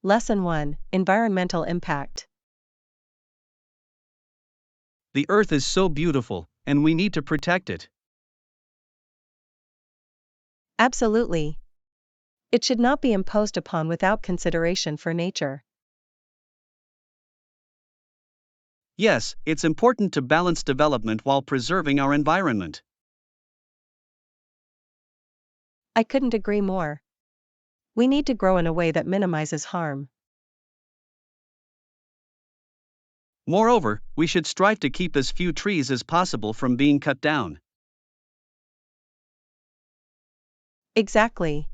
Lesson 1: Environmental Impact. The Earth is so beautiful, and we need to protect it. Absolutely. It should not be imposed upon without consideration for nature. Yes, it's important to balance development while preserving our environment. I couldn't agree more. We need to grow in a way that minimizes harm. Moreover, we should strive to keep as few trees as possible from being cut down. Exactly.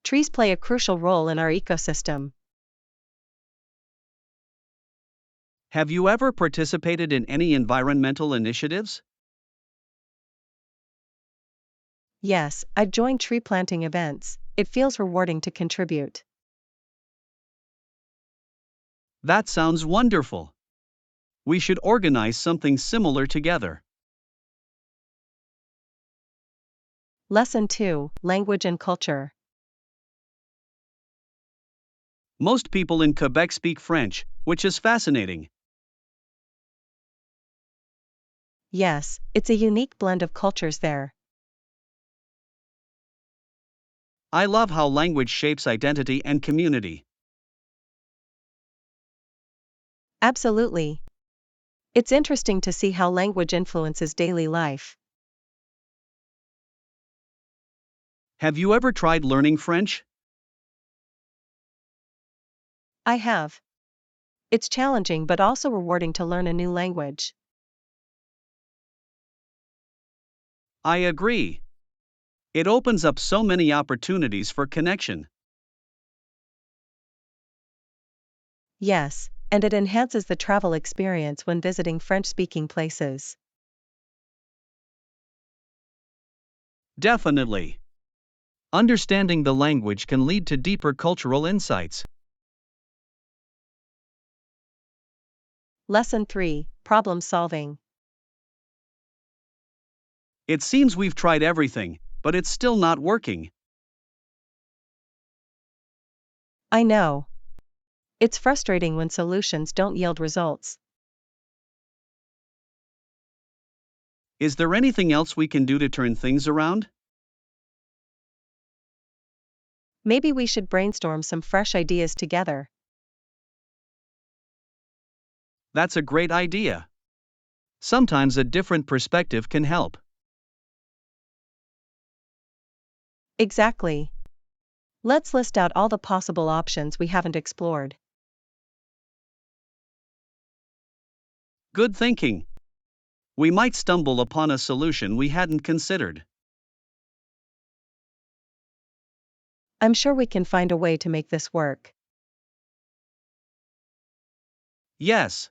Trees play a crucial role in our ecosystem. Have you ever participated in any environmental initiatives? Yes, I've joined tree planting events. It feels rewarding to contribute. That sounds wonderful. We should organize something similar together. Lesson 2: Language and Culture. Most people in Quebec speak French, which is fascinating. Yes, it's a unique blend of cultures there. I love how language shapes identity and community. Absolutely. It's interesting to see how language influences daily life. Have you ever tried learning French? I have. It's challenging but also rewarding to learn a new language. I agree. It opens up so many opportunities for connection. Yes, and it enhances the travel experience when visiting French-speaking places. Definitely. Understanding the language can lead to deeper cultural insights. Lesson 3: Problem Solving. It seems we've tried everything, but it's still not working. I know. It's frustrating when solutions don't yield results. Is there anything else we can do to turn things around? Maybe we should brainstorm some fresh ideas together. That's a great idea. Sometimes a different perspective can help. Exactly. Let's list out all the possible options we haven't explored. Good thinking. We might stumble upon a solution we hadn't considered. I'm sure we can find a way to make this work. Yes.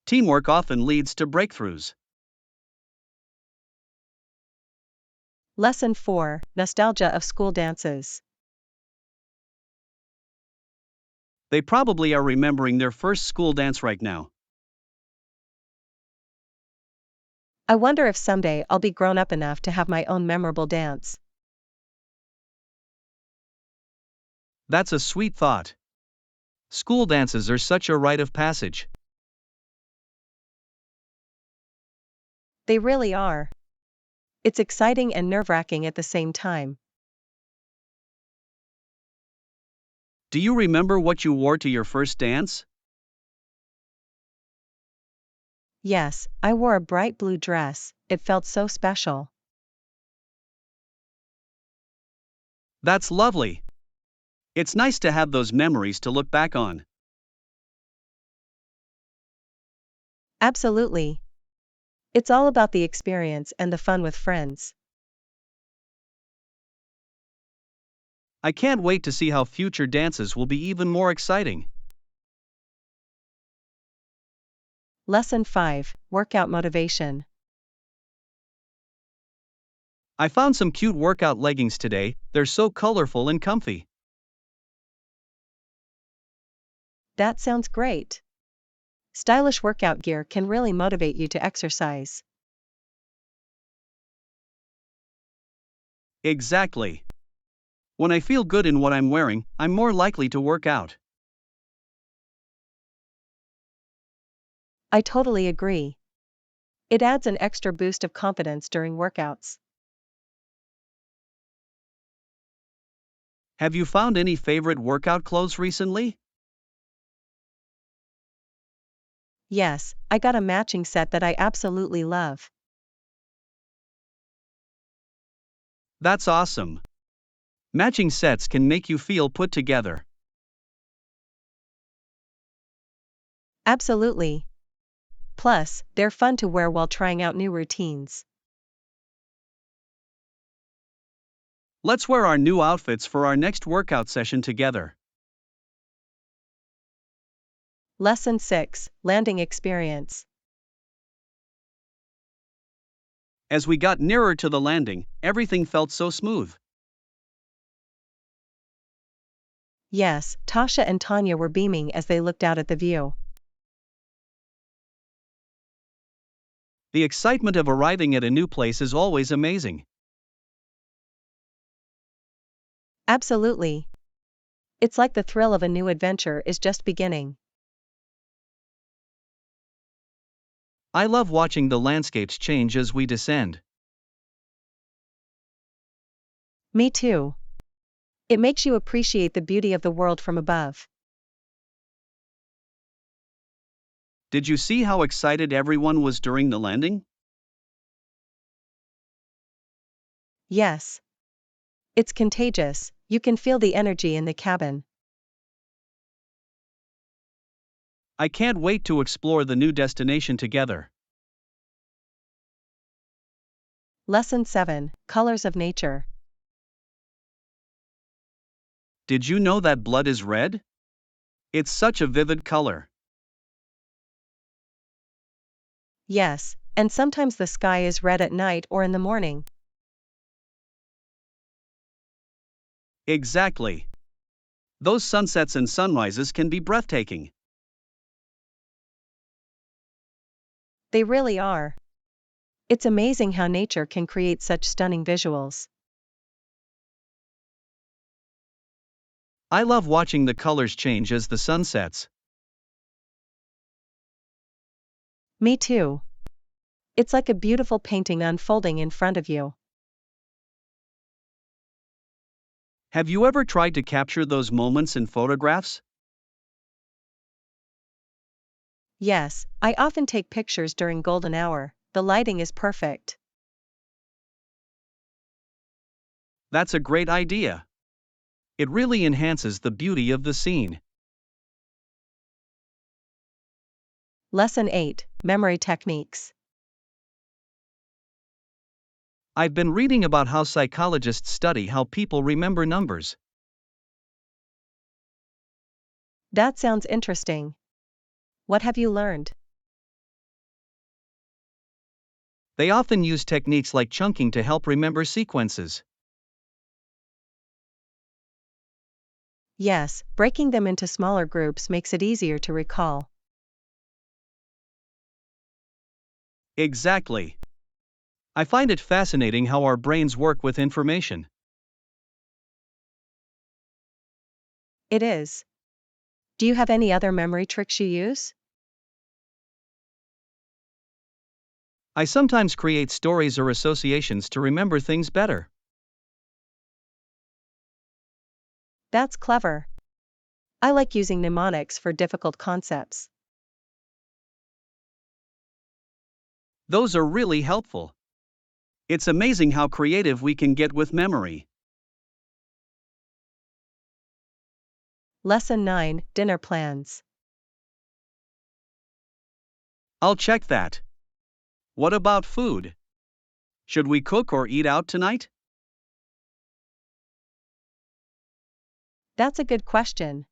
Teamwork often leads to breakthroughs. Lesson 4: Nostalgia of School Dances. They probably are remembering their first school dance right now. I wonder if someday I'll be grown up enough to have my own memorable dance. That's a sweet thought. School dances are such a rite of passage. They really are. It's exciting and nerve-wracking at the same time. Do you remember what you wore to your first dance? Yes, I wore a bright blue dress. It felt so special. That's lovely. It's nice to have those memories to look back on. Absolutely. It's all about the experience and the fun with friends. I can't wait to see how future dances will be even more exciting. Lesson 5: Workout Motivation. I found some cute workout leggings today, they're so colorful and comfy. That sounds great. Stylish workout gear can really motivate you to exercise. Exactly. When I feel good in what I'm wearing, I'm more likely to work out. I totally agree. It adds an extra boost of confidence during workouts. Have you found any favorite workout clothes recently? Yes, I got a matching set that I absolutely love. That's awesome. Matching sets can make you feel put together. Absolutely. Plus, they're fun to wear while trying out new routines. Let's wear our new outfits for our next workout session together. Lesson 6, Landing Experience. As we got nearer to the landing, everything felt so smooth. Yes, Tasha and Tanya were beaming as they looked out at the view. The excitement of arriving at a new place is always amazing. Absolutely. It's like the thrill of a new adventure is just beginning. I love watching the landscapes change as we descend. Me too. It makes you appreciate the beauty of the world from above. Did you see how excited everyone was during the landing? Yes. It's contagious, you can feel the energy in the cabin. I can't wait to explore the new destination together. Lesson 7, Colors of Nature. Did you know that blood is red? It's such a vivid color. Yes, and sometimes the sky is red at night or in the morning. Exactly. Those sunsets and sunrises can be breathtaking. They really are. It's amazing how nature can create such stunning visuals. I love watching the colors change as the sun sets. Me too. It's like a beautiful painting unfolding in front of you. Have you ever tried to capture those moments in photographs? Yes, I often take pictures during golden hour, the lighting is perfect. That's a great idea. It really enhances the beauty of the scene. Lesson 8, Memory Techniques. I've been reading about how psychologists study how people remember numbers. That sounds interesting. What have you learned? They often use techniques like chunking to help remember sequences. Yes, breaking them into smaller groups makes it easier to recall. Exactly. I find it fascinating how our brains work with information. It is. Do you have any other memory tricks you use? I sometimes create stories or associations to remember things better. That's clever. I like using mnemonics for difficult concepts. Those are really helpful. It's amazing how creative we can get with memory. Lesson 9, Dinner Plans. I'll check that. What about food? Should we cook or eat out tonight? That's a good question.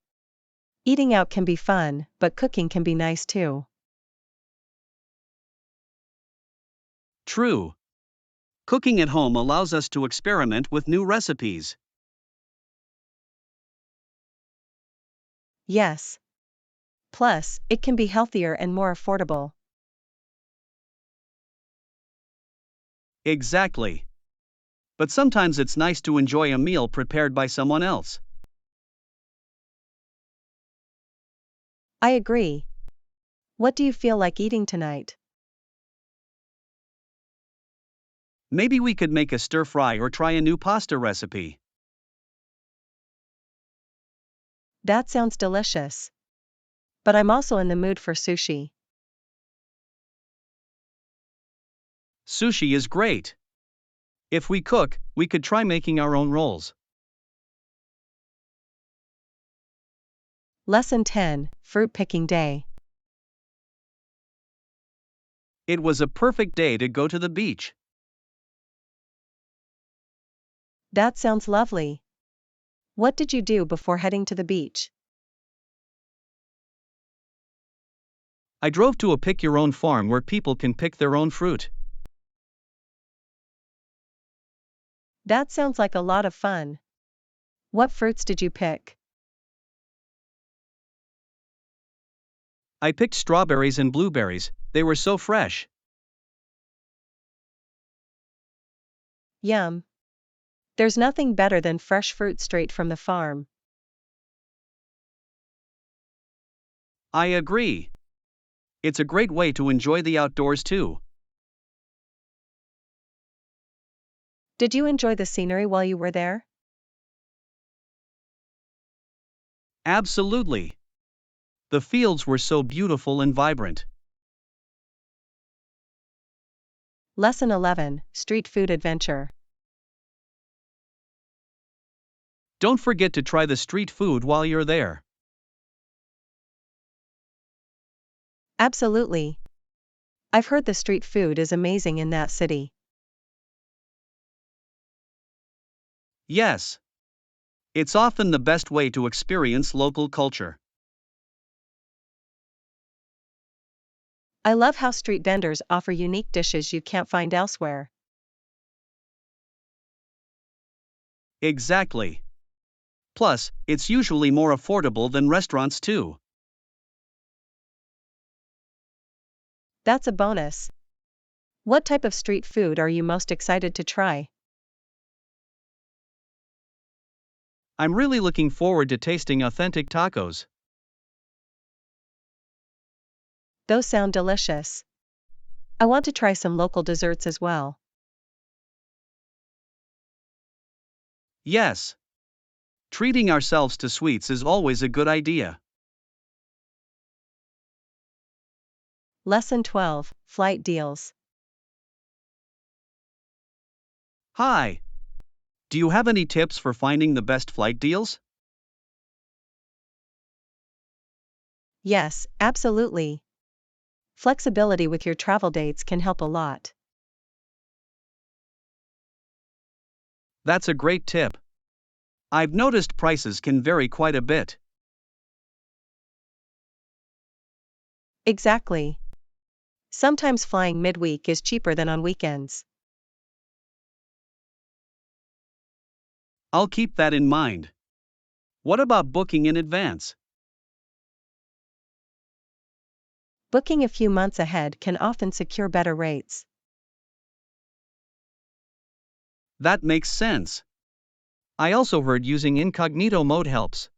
Eating out can be fun, but cooking can be nice too. True. Cooking at home allows us to experiment with new recipes. Yes. Plus, it can be healthier and more affordable. Exactly. But sometimes it's nice to enjoy a meal prepared by someone else. I agree. What do you feel like eating tonight? Maybe we could make a stir fry or try a new pasta recipe. That sounds delicious. But I'm also in the mood for sushi. Sushi is great. If we cook, we could try making our own rolls. Lesson 10, Fruit Picking Day. It was a perfect day to go to the beach. That sounds lovely. What did you do before heading to the beach? I drove to a pick your own farm where people can pick their own fruit. That sounds like a lot of fun. What fruits did you pick? I picked strawberries and blueberries, they were so fresh. Yum. There's nothing better than fresh fruit straight from the farm. I agree. It's a great way to enjoy the outdoors too. Did you enjoy the scenery while you were there? Absolutely. The fields were so beautiful and vibrant. Lesson 11, Street Food Adventure. Don't forget to try the street food while you're there. Absolutely. I've heard the street food is amazing in that city. Yes. It's often the best way to experience local culture. I love how street vendors offer unique dishes you can't find elsewhere. Exactly. Plus, it's usually more affordable than restaurants too. That's a bonus. What type of street food are you most excited to try? I'm really looking forward to tasting authentic tacos. Those sound delicious. I want to try some local desserts as well. Yes. Treating ourselves to sweets is always a good idea. Lesson 12, Flight Deals. Hi. Do you have any tips for finding the best flight deals? Yes, absolutely. Flexibility with your travel dates can help a lot. That's a great tip. I've noticed prices can vary quite a bit. Exactly. Sometimes flying midweek is cheaper than on weekends. I'll keep that in mind. What about booking in advance? Booking a few months ahead can often secure better rates. That makes sense. I also heard using incognito mode helps.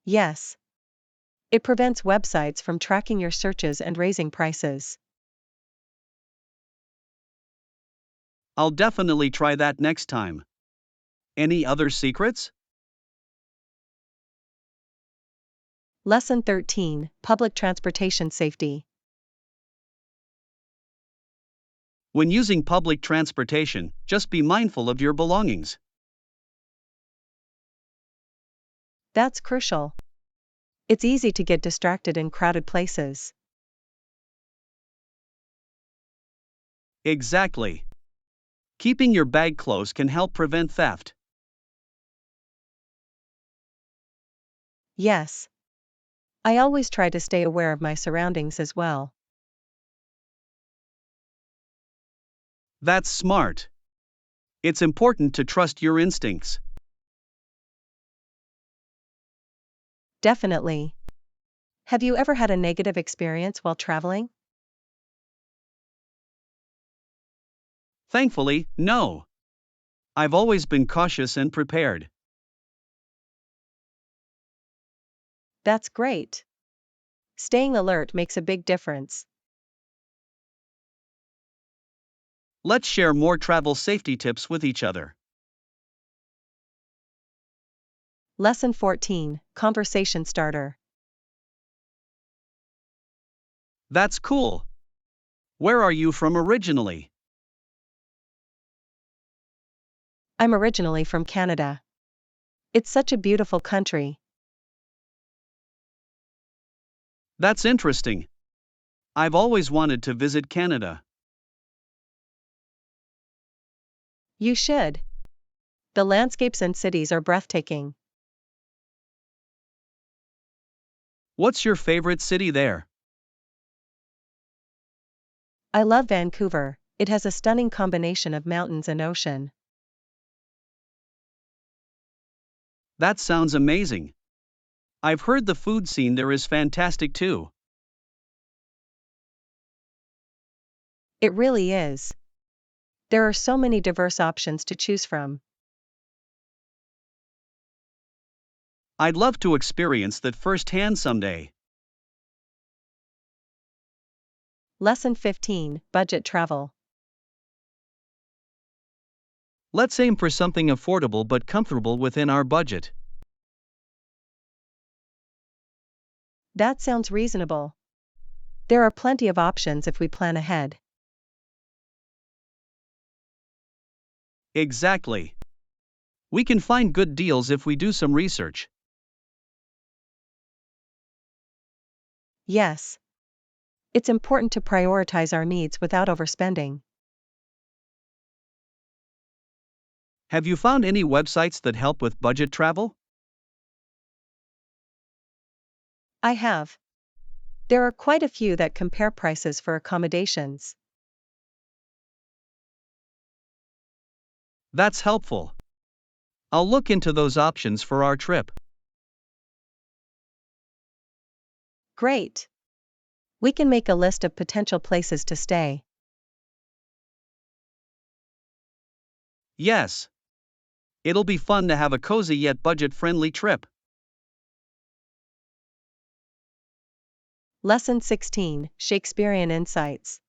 Yes. It prevents websites from tracking your searches and raising prices. I'll definitely try that next time. Any other secrets? Lesson 13, Public Transportation Safety. When using public transportation, just be mindful of your belongings. That's crucial. It's easy to get distracted in crowded places. Exactly. Keeping your bag close can help prevent theft. Yes. I always try to stay aware of my surroundings as well. That's smart. It's important to trust your instincts. Definitely. Have you ever had a negative experience while traveling? Thankfully, no. I've always been cautious and prepared. That's great. Staying alert makes a big difference. Let's share more travel safety tips with each other. Lesson 14, Conversation Starter. That's cool. Where are you from originally? I'm originally from Canada. It's such a beautiful country. That's interesting. I've always wanted to visit Canada. You should. The landscapes and cities are breathtaking. What's your favorite city there? I love Vancouver. It has a stunning combination of mountains and ocean. That sounds amazing. I've heard the food scene there is fantastic too. It really is. There are so many diverse options to choose from. I'd love to experience that firsthand someday. Lesson 15, Budget Travel. Let's aim for something affordable but comfortable within our budget. That sounds reasonable. There are plenty of options if we plan ahead. Exactly. We can find good deals if we do some research. Yes. It's important to prioritize our needs without overspending. Have you found any websites that help with budget travel? I have. There are quite a few that compare prices for accommodations. That's helpful. I'll look into those options for our trip. Great. We can make a list of potential places to stay. Yes. It'll be fun to have a cozy yet budget-friendly trip. Lesson 16, Shakespearean Insights.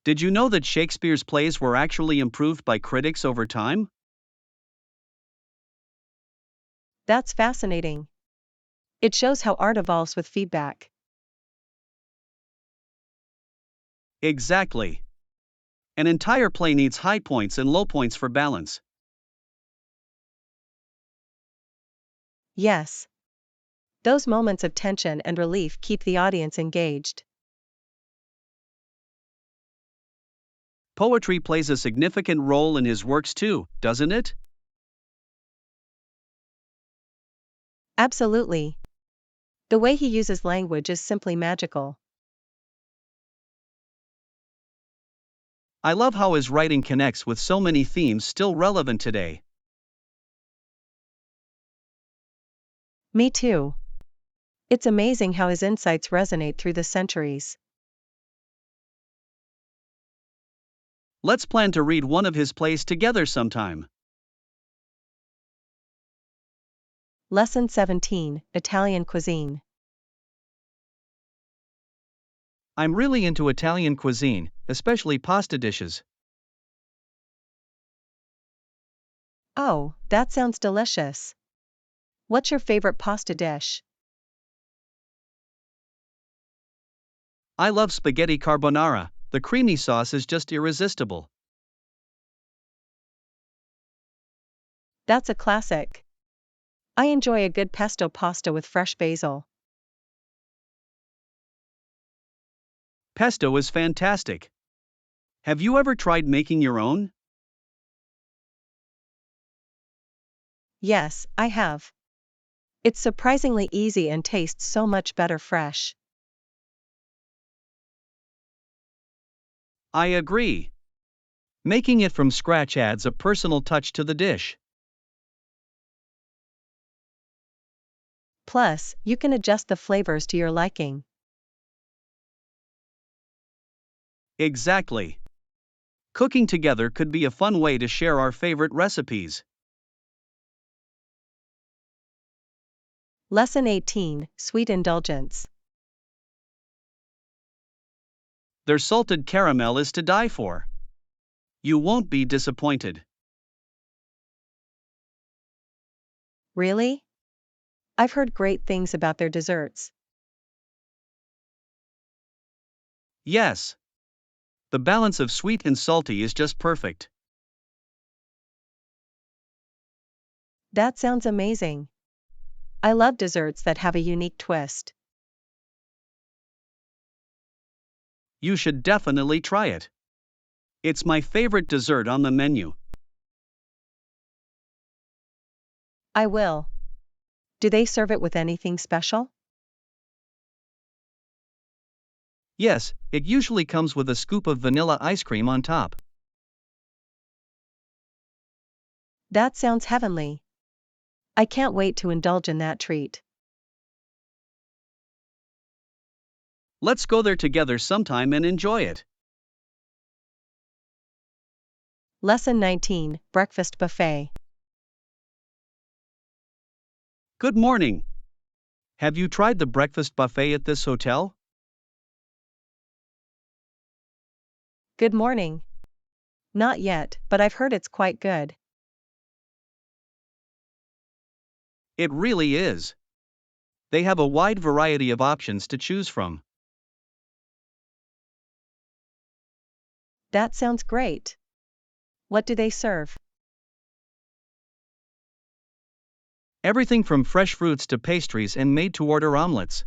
Did you know that Shakespeare's plays were actually improved by critics over time? That's fascinating. It shows how art evolves with feedback. Exactly. An entire play needs high points and low points for balance. Yes. Those moments of tension and relief keep the audience engaged. Poetry plays a significant role in his works too, doesn't it? Absolutely. The way he uses language is simply magical. I love how his writing connects with so many themes still relevant today. Me too. It's amazing how his insights resonate through the centuries. Let's plan to read one of his plays together sometime. Lesson 17, Italian Cuisine. I'm really into Italian cuisine, especially pasta dishes. Oh, that sounds delicious. What's your favorite pasta dish? I love spaghetti carbonara, the creamy sauce is just irresistible. That's a classic. I enjoy a good pesto pasta with fresh basil. Pesto is fantastic. Have you ever tried making your own? Yes, I have. It's surprisingly easy and tastes so much better fresh. I agree. Making it from scratch adds a personal touch to the dish. Plus, you can adjust the flavors to your liking. Exactly. Cooking together could be a fun way to share our favorite recipes. Lesson 18, Sweet Indulgence. Their salted caramel is to die for. You won't be disappointed. Really? I've heard great things about their desserts. Yes. The balance of sweet and salty is just perfect. That sounds amazing. I love desserts that have a unique twist. You should definitely try it. It's my favorite dessert on the menu. I will. Do they serve it with anything special? Yes, it usually comes with a scoop of vanilla ice cream on top. That sounds heavenly. I can't wait to indulge in that treat. Let's go there together sometime and enjoy it. Lesson 19, Breakfast Buffet. Good morning. Have you tried the breakfast buffet at this hotel? Good morning. Not yet, but I've heard it's quite good. It really is. They have a wide variety of options to choose from. That sounds great. What do they serve? Everything from fresh fruits to pastries and made to order omelets.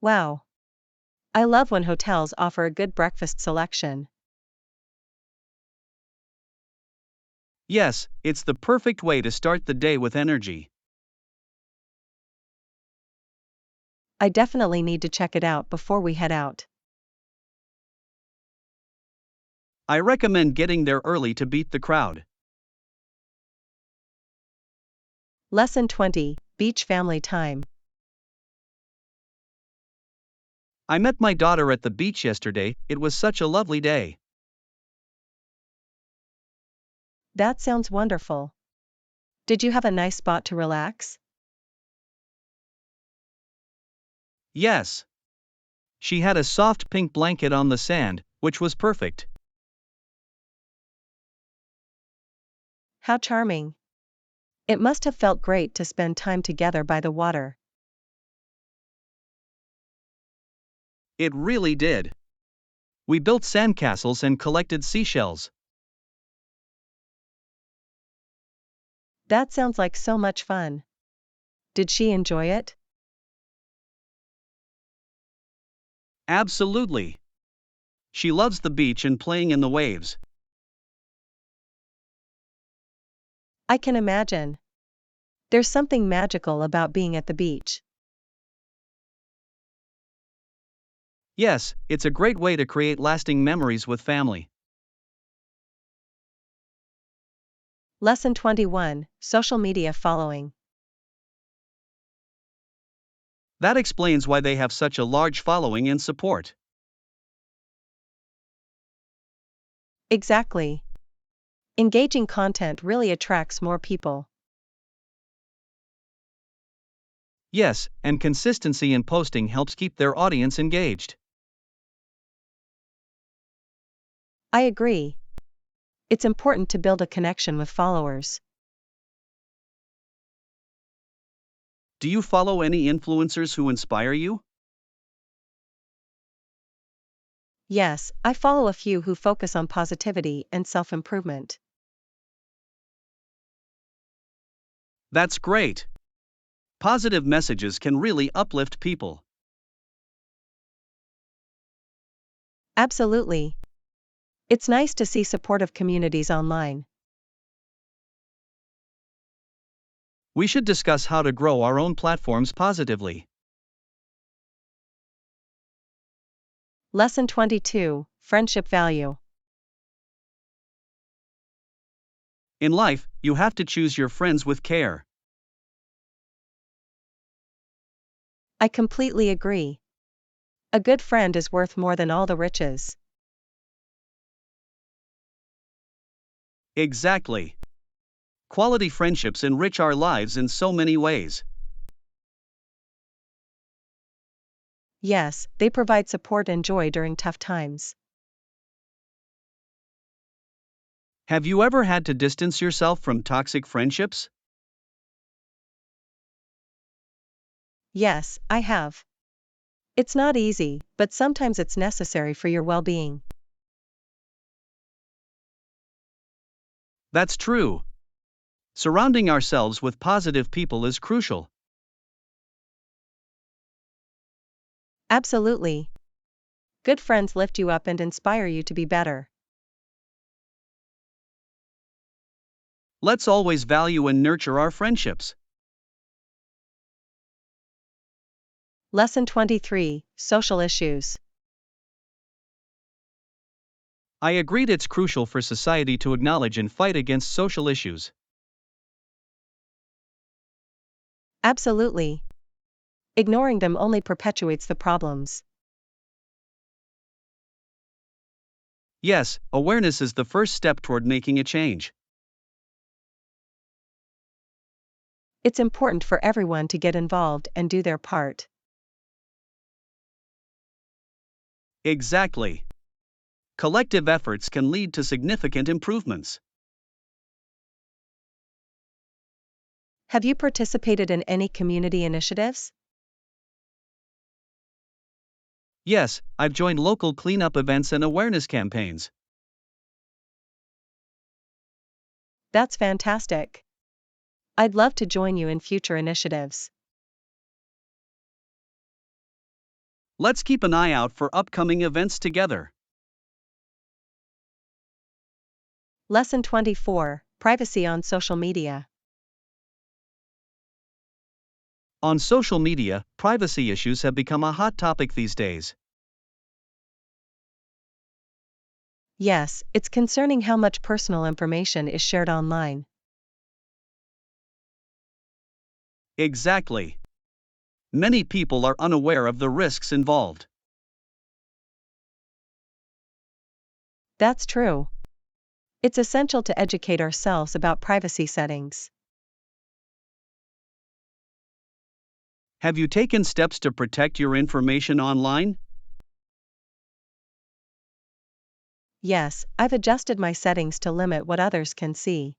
Wow. I love when hotels offer a good breakfast selection. Yes, it's the perfect way to start the day with energy. I definitely need to check it out before we head out. I recommend getting there early to beat the crowd. Lesson 20, Beach Family Time. I met my daughter at the beach yesterday. It was such a lovely day. That sounds wonderful. Did you have a nice spot to relax? Yes. She had a soft pink blanket on the sand, which was perfect. How charming. It must have felt great to spend time together by the water. It really did. We built sandcastles and collected seashells. That sounds like so much fun. Did she enjoy it? Absolutely. She loves the beach and playing in the waves. I can imagine. There's something magical about being at the beach. Yes, it's a great way to create lasting memories with family. Lesson 21, Social Media Following. That explains why they have such a large following and support. Exactly. Engaging content really attracts more people. Yes, and consistency in posting helps keep their audience engaged. I agree. It's important to build a connection with followers. Do you follow any influencers who inspire you? Yes, I follow a few who focus on positivity and self-improvement. That's great. Positive messages can really uplift people. Absolutely. It's nice to see supportive communities online. We should discuss how to grow our own platforms positively. Lesson 22, Friendship Value. In life, you have to choose your friends with care. I completely agree. A good friend is worth more than all the riches. Exactly. Quality friendships enrich our lives in so many ways. Yes, they provide support and joy during tough times. Have you ever had to distance yourself from toxic friendships? Yes, I have. It's not easy, but sometimes it's necessary for your well-being. That's true. Surrounding ourselves with positive people is crucial. Absolutely. Good friends lift you up and inspire you to be better. Let's always value and nurture our friendships. Lesson 23, Social Issues. I agreed it's crucial for society to acknowledge and fight against social issues. Absolutely. Ignoring them only perpetuates the problems. Yes, awareness is the first step toward making a change. It's important for everyone to get involved and do their part. Exactly. Collective efforts can lead to significant improvements. Have you participated in any community initiatives? Yes, I've joined local cleanup events and awareness campaigns. That's fantastic. I'd love to join you in future initiatives. Let's keep an eye out for upcoming events together. Lesson 24, Privacy on Social Media. On social media, privacy issues have become a hot topic these days. Yes, it's concerning how much personal information is shared online. Exactly. Many people are unaware of the risks involved. That's true. It's essential to educate ourselves about privacy settings. Have you taken steps to protect your information online? Yes, I've adjusted my settings to limit what others can see.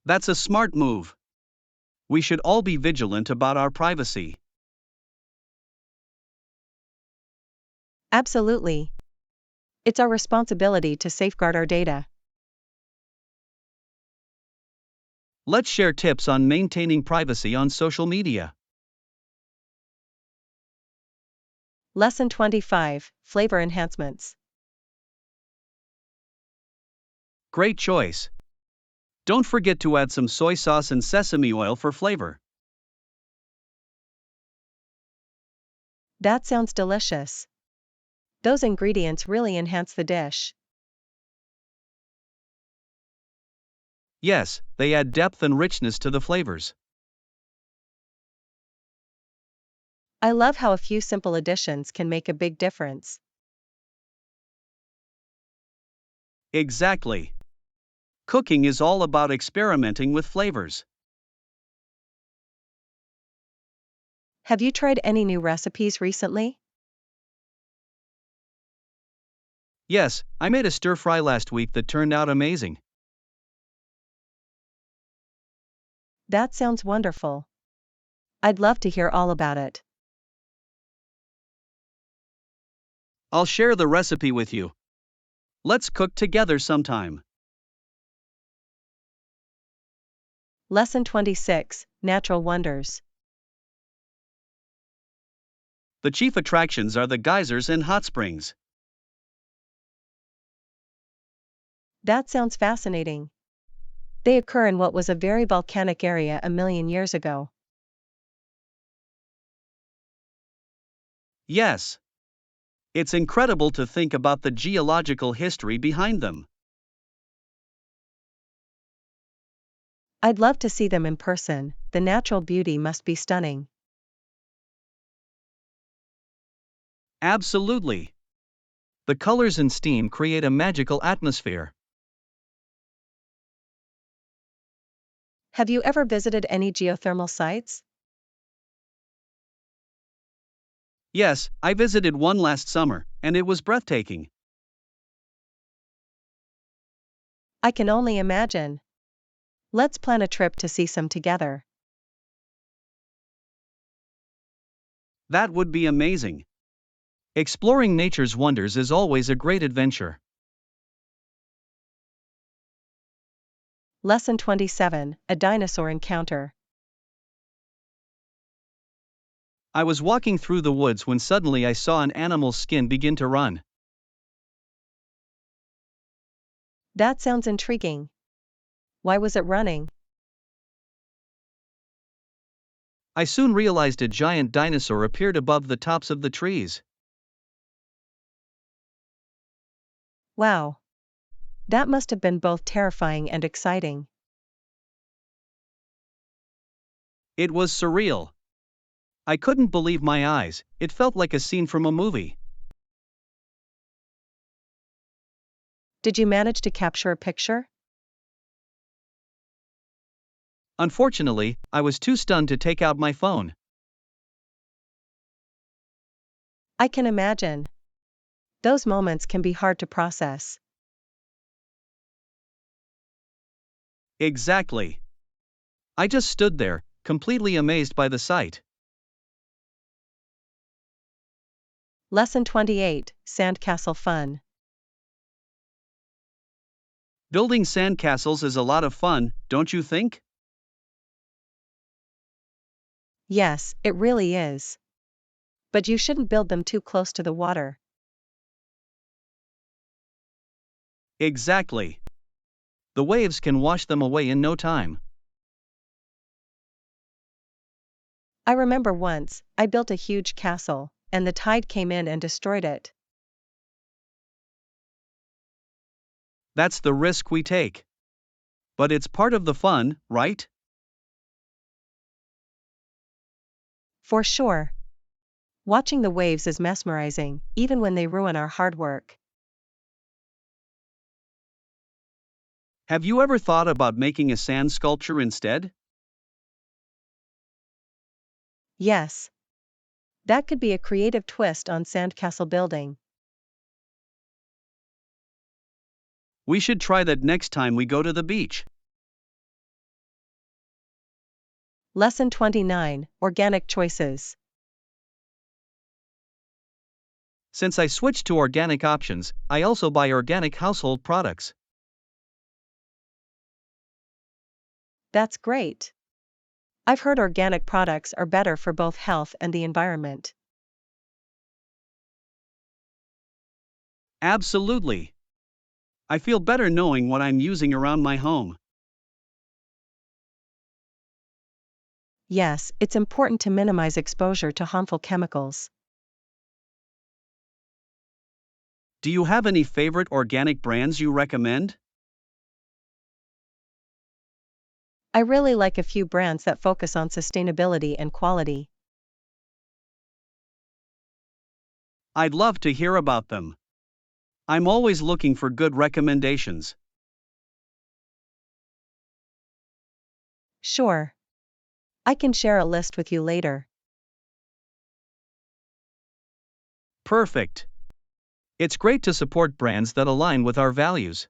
That's a smart move. We should all be vigilant about our privacy. Absolutely. It's our responsibility to safeguard our data. Let's share tips on maintaining privacy on social media. Lesson 25, Flavor Enhancements. Great choice. Don't forget to add some soy sauce and sesame oil for flavor. That sounds delicious. Those ingredients really enhance the dish. Yes, they add depth and richness to the flavors. I love how a few simple additions can make a big difference. Exactly. Cooking is all about experimenting with flavors. Have you tried any new recipes recently? Yes, I made a stir fry last week that turned out amazing. That sounds wonderful. I'd love to hear all about it. I'll share the recipe with you. Let's cook together sometime. Lesson 26, Natural Wonders. The chief attractions are the geysers and hot springs. That sounds fascinating. They occur in what was a very volcanic area a million years ago. Yes. It's incredible to think about the geological history behind them. I'd love to see them in person, the natural beauty must be stunning. Absolutely. The colors and steam create a magical atmosphere. Have you ever visited any geothermal sites? Yes, I visited one last summer, and it was breathtaking. I can only imagine. Let's plan a trip to see some together. That would be amazing. Exploring nature's wonders is always a great adventure. Lesson 27, A Dinosaur Encounter. I was walking through the woods when suddenly I saw an animal's skin begin to run. That sounds intriguing. Why was it running? I soon realized a giant dinosaur appeared above the tops of the trees. Wow. That must have been both terrifying and exciting. It was surreal. I couldn't believe my eyes, it felt like a scene from a movie. Did you manage to capture a picture? Unfortunately, I was too stunned to take out my phone. I can imagine. Those moments can be hard to process. Exactly. I just stood there, completely amazed by the sight. Lesson 28, Sandcastle Fun. Building sandcastles is a lot of fun, don't you think? Yes, it really is. But you shouldn't build them too close to the water. Exactly. The waves can wash them away in no time. I remember once, I built a huge castle, and the tide came in and destroyed it. That's the risk we take. But it's part of the fun, right? For sure. Watching the waves is mesmerizing, even when they ruin our hard work. Have you ever thought about making a sand sculpture instead? Yes. That could be a creative twist on sandcastle building. We should try that next time we go to the beach. Lesson 29, Organic Choices. Since I switched to organic options, I also buy organic household products. That's great. I've heard organic products are better for both health and the environment. Absolutely. I feel better knowing what I'm using around my home. Yes, it's important to minimize exposure to harmful chemicals. Do you have any favorite organic brands you recommend? I really like a few brands that focus on sustainability and quality. I'd love to hear about them. I'm always looking for good recommendations. Sure. I can share a list with you later. Perfect. It's great to support brands that align with our values.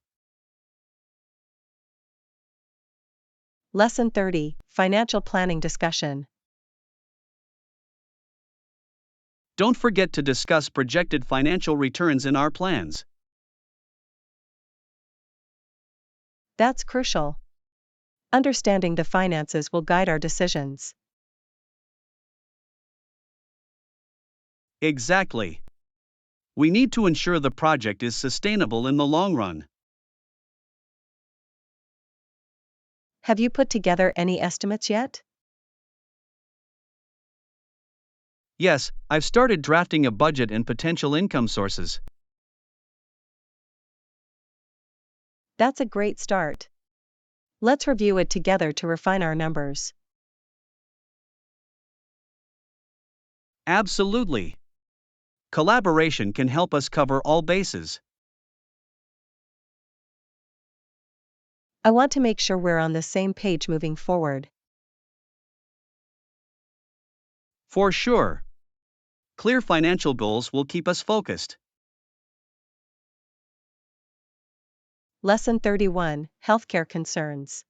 Lesson 30, Financial Planning Discussion. Don't forget to discuss projected financial returns in our plans. That's crucial. Understanding the finances will guide our decisions. Exactly. We need to ensure the project is sustainable in the long run. Have you put together any estimates yet? Yes, I've started drafting a budget and potential income sources. That's a great start. Let's review it together to refine our numbers. Absolutely. Collaboration can help us cover all bases. I want to make sure we're on the same page moving forward. For sure. Clear financial goals will keep us focused. Lesson 31, Healthcare Concerns.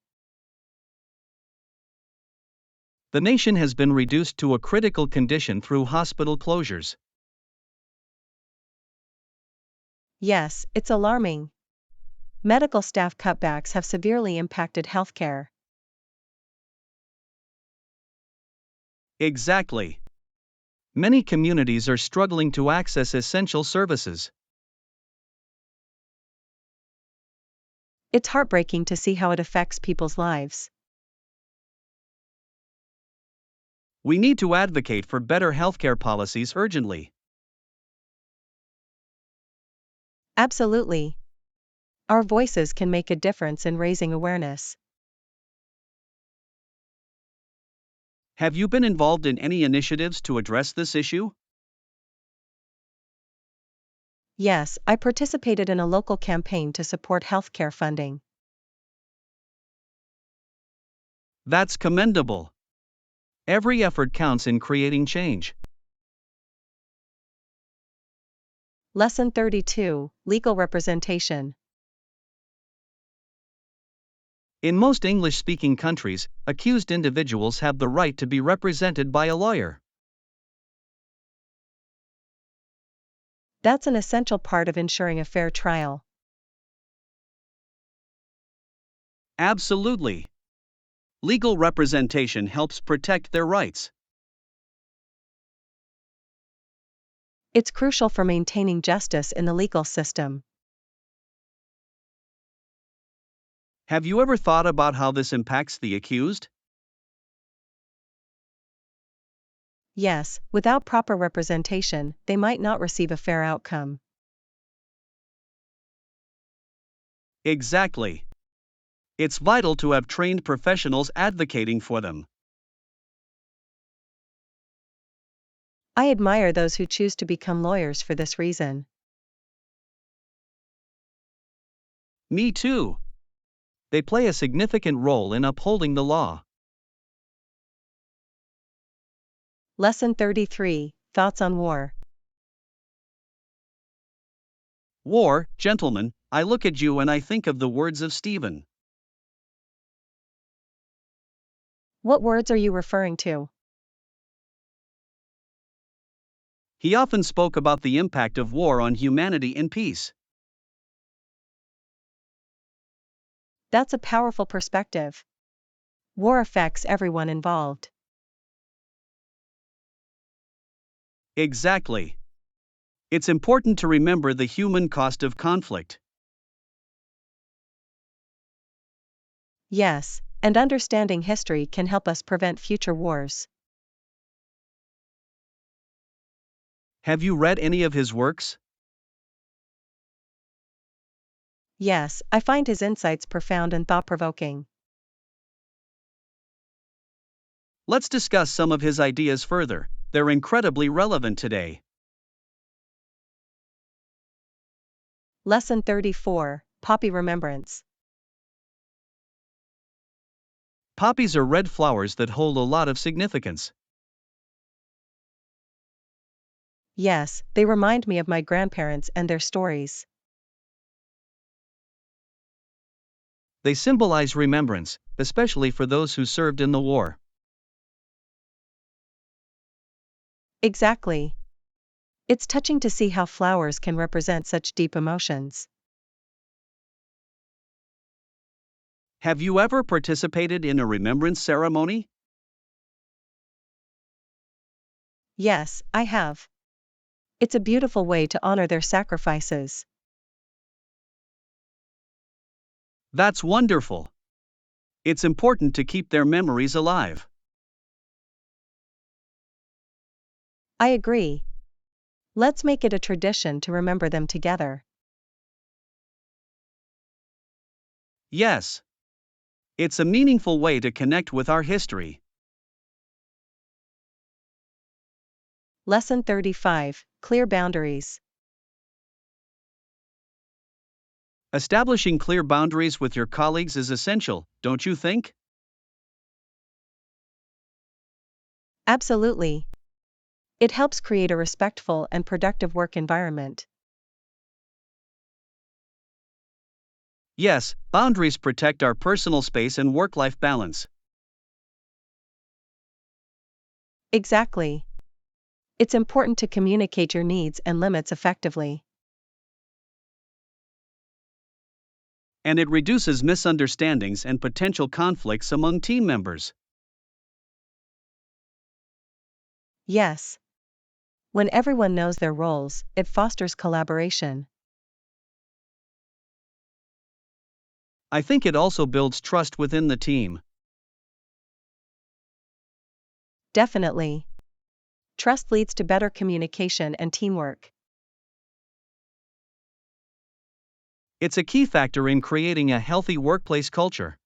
The nation has been reduced to a critical condition through hospital closures. Yes, it's alarming. Medical staff cutbacks have severely impacted healthcare. Exactly. Many communities are struggling to access essential services. It's heartbreaking to see how it affects people's lives. We need to advocate for better healthcare policies urgently. Absolutely. Our voices can make a difference in raising awareness. Have you been involved in any initiatives to address this issue? Yes, I participated in a local campaign to support healthcare funding. That's commendable. Every effort counts in creating change. Lesson 32, Legal Representation. In most English-speaking countries, accused individuals have the right to be represented by a lawyer. That's an essential part of ensuring a fair trial. Absolutely. Legal representation helps protect their rights. It's crucial for maintaining justice in the legal system. Have you ever thought about how this impacts the accused? Yes, without proper representation, they might not receive a fair outcome. Exactly. It's vital to have trained professionals advocating for them. I admire those who choose to become lawyers for this reason. Me too. They play a significant role in upholding the law. Lesson 33, Thoughts on War. War, gentlemen, I look at you and I think of the words of Stephen. What words are you referring to? He often spoke about the impact of war on humanity and peace. That's a powerful perspective. War affects everyone involved. Exactly. It's important to remember the human cost of conflict. Yes, and understanding history can help us prevent future wars. Have you read any of his works? Yes, I find his insights profound and thought-provoking. Let's discuss some of his ideas further. They're incredibly relevant today. Lesson 34, Poppy Remembrance. Poppies are red flowers that hold a lot of significance. Yes, they remind me of my grandparents and their stories. They symbolize remembrance, especially for those who served in the war. Exactly. It's touching to see how flowers can represent such deep emotions. Have you ever participated in a remembrance ceremony? Yes, I have. It's a beautiful way to honor their sacrifices. That's wonderful. It's important to keep their memories alive. I agree. Let's make it a tradition to remember them together. Yes. It's a meaningful way to connect with our history. Lesson 35, Clear boundaries. Establishing clear boundaries with your colleagues is essential, don't you think? Absolutely. It helps create a respectful and productive work environment. Yes, boundaries protect our personal space and work life balance. Exactly. It's important to communicate your needs and limits effectively. And it reduces misunderstandings and potential conflicts among team members. Yes. When everyone knows their roles, it fosters collaboration. I think it also builds trust within the team. Definitely. Trust leads to better communication and teamwork. It's a key factor in creating a healthy workplace culture.